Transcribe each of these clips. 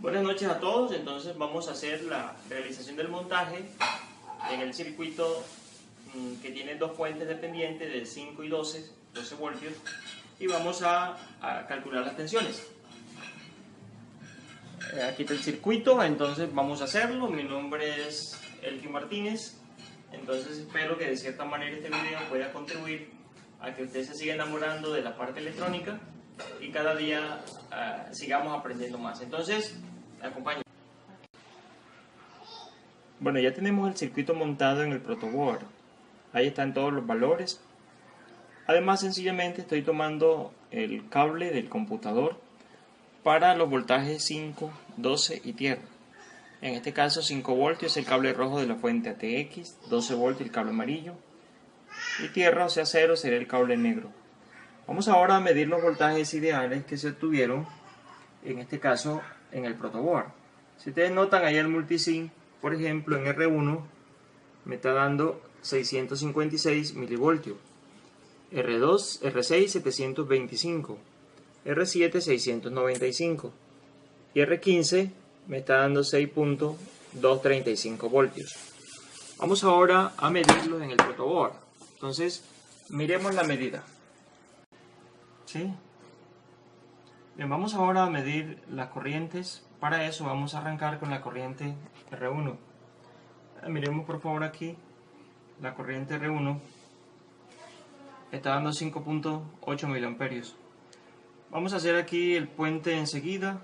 Buenas noches a todos. Entonces vamos a hacer la realización del montaje en el circuito que tiene dos fuentes dependientes de 5 y 12 voltios, y vamos a calcular las tensiones. Aquí está el circuito, entonces vamos a hacerlo. Mi nombre es Elkin Martínez. Entonces espero que de cierta manera este video pueda contribuir a que usted se siga enamorando de la parte electrónica y cada día sigamos aprendiendo más. Entonces, acompáñenme. Bueno, ya tenemos el circuito montado en el protoboard. Ahí están todos los valores. Además, sencillamente estoy tomando el cable del computador para los voltajes 5, 12 y tierra. En este caso 5 voltios es el cable rojo de la fuente ATX, 12 voltios el cable amarillo, y tierra, o sea 0, sería el cable negro. Vamos ahora a medir los voltajes ideales que se obtuvieron, en este caso en el protoboard. Si ustedes notan ahí el multisync, por ejemplo en R1 me está dando 656 milivoltios, R2, R6 725, R7 695 y R15 me está dando 6.235 voltios. Vamos ahora a medirlos en el protoboard. Entonces, miremos la medida. ¿Sí? Bien, vamos ahora a medir las corrientes. Para eso vamos a arrancar con la corriente R1. Miremos por favor aquí. La corriente R1 está dando 5.8 miliamperios. Vamos a hacer aquí el puente enseguida.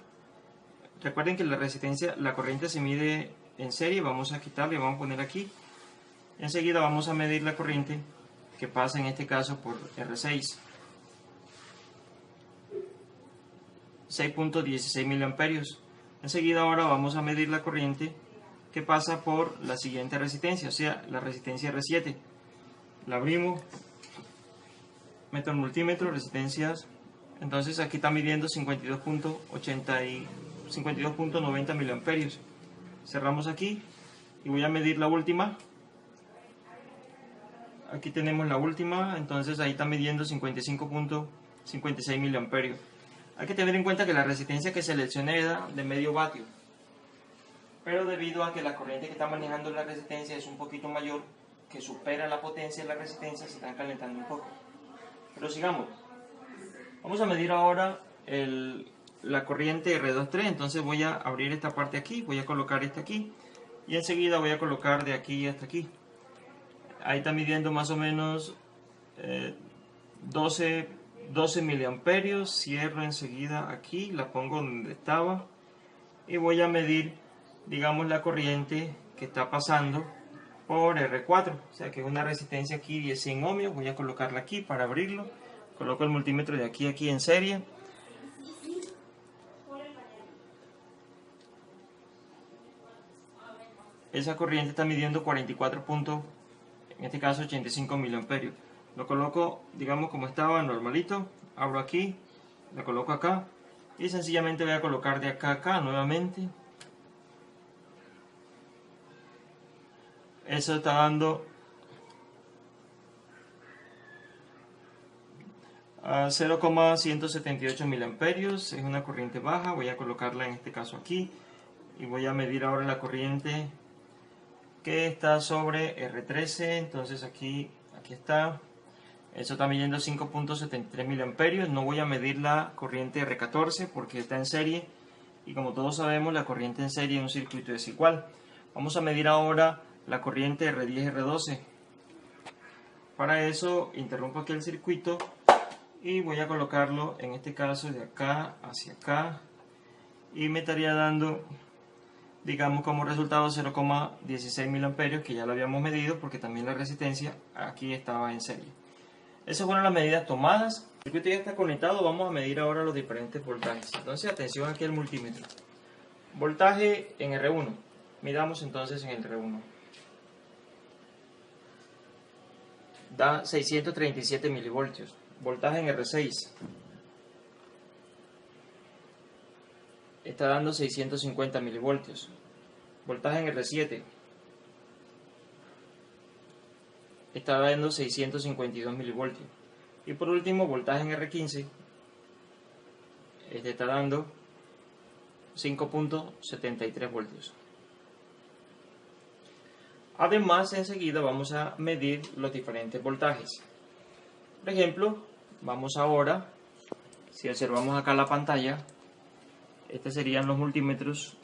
Recuerden que la corriente se mide en serie. Vamos a quitarle y vamos a poner aquí. Enseguida vamos a medir la corriente que pasa en este caso por R6. 6.16 miliamperios. Enseguida ahora vamos a medir la corriente que pasa por la siguiente resistencia, o sea, la resistencia R7. La abrimos, meto el multímetro, resistencias. Entonces aquí está midiendo 52.90 miliamperios. Cerramos aquí y voy a medir la última. Aquí tenemos la última, entonces ahí está midiendo 55.56 miliamperios. Hay que tener en cuenta que la resistencia que seleccioné era de medio vatio, pero debido a que la corriente que está manejando la resistencia es un poquito mayor, que supera la potencia de la resistencia, se están calentando un poco. Pero sigamos. Vamos a medir ahora la corriente R23, entonces voy a abrir esta parte aquí, voy a colocar esta aquí, y enseguida voy a colocar de aquí hasta aquí. Ahí está midiendo más o menos 12 miliamperios. Cierro enseguida aquí, la pongo donde estaba y voy a medir, digamos, la corriente que está pasando por R4, o sea que es una resistencia aquí de 100 ohmios. Voy a colocarla aquí para abrirlo. Coloco el multímetro de aquí a aquí en serie. Esa corriente está midiendo 44 puntos, en este caso 85 miliamperios. Lo coloco, digamos, como estaba, normalito. Abro aquí, la coloco acá y sencillamente voy a colocar de acá a acá nuevamente. Eso está dando a 0,178 miliamperios. Es una corriente baja. Voy a colocarla en este caso aquí y voy a medir ahora la corriente que está sobre R13. Entonces aquí está. Eso está midiendo 5.73 miliamperios. No voy a medir la corriente R14 porque está en serie, y como todos sabemos, la corriente en serie en un circuito es igual. Vamos a medir ahora la corriente R10, R12. Para eso interrumpo aquí el circuito y voy a colocarlo en este caso de acá hacia acá, y me estaría dando, digamos, como resultado 0,16 miliamperios, que ya lo habíamos medido porque también la resistencia aquí estaba en serie. Esas fueron las medidas tomadas. El circuito ya está conectado. Vamos a medir ahora los diferentes voltajes. Entonces, atención aquí al multímetro. Voltaje en R1. Midamos entonces en el R1. Da 637 milivoltios. Voltaje en R6. Está dando 650 milivoltios. Voltaje en R7. Está dando 652 milivoltios. Y por último, voltaje en R15. Este está dando 5.73 voltios. Además, enseguida vamos a medir los diferentes voltajes. Por ejemplo, vamos ahora, si observamos acá la pantalla, estos serían los multímetros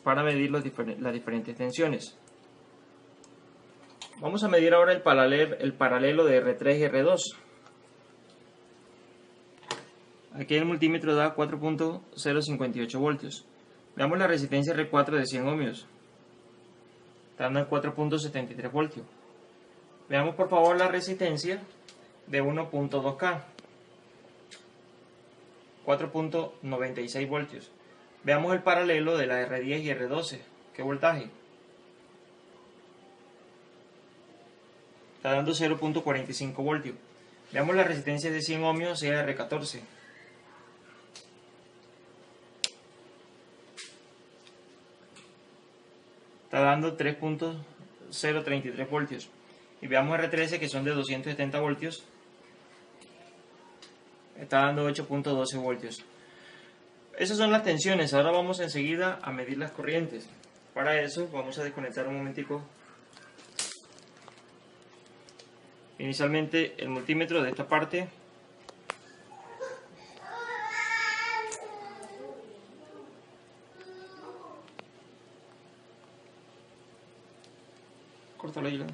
para medir las diferentes tensiones. Vamos a medir ahora el paralelo de R3 y R2. Aquí el multímetro da 4.058 voltios. Veamos la resistencia R4 de 100 ohmios. Está dando 4.73 voltios. Veamos por favor la resistencia de 1.2K. 4.96 voltios. Veamos el paralelo de la R10 y R12. ¿Qué voltaje? Está dando 0.45 voltios. Veamos la resistencia de 100 ohmios, sea R14. Está dando 3.033 voltios. Y veamos R13, que son de 270 voltios. Está dando 8.12 voltios. Esas son las tensiones. Ahora vamos enseguida a medir las corrientes. Para eso vamos a desconectar un momentico inicialmente el multímetro de esta parte. Córtalo ahí.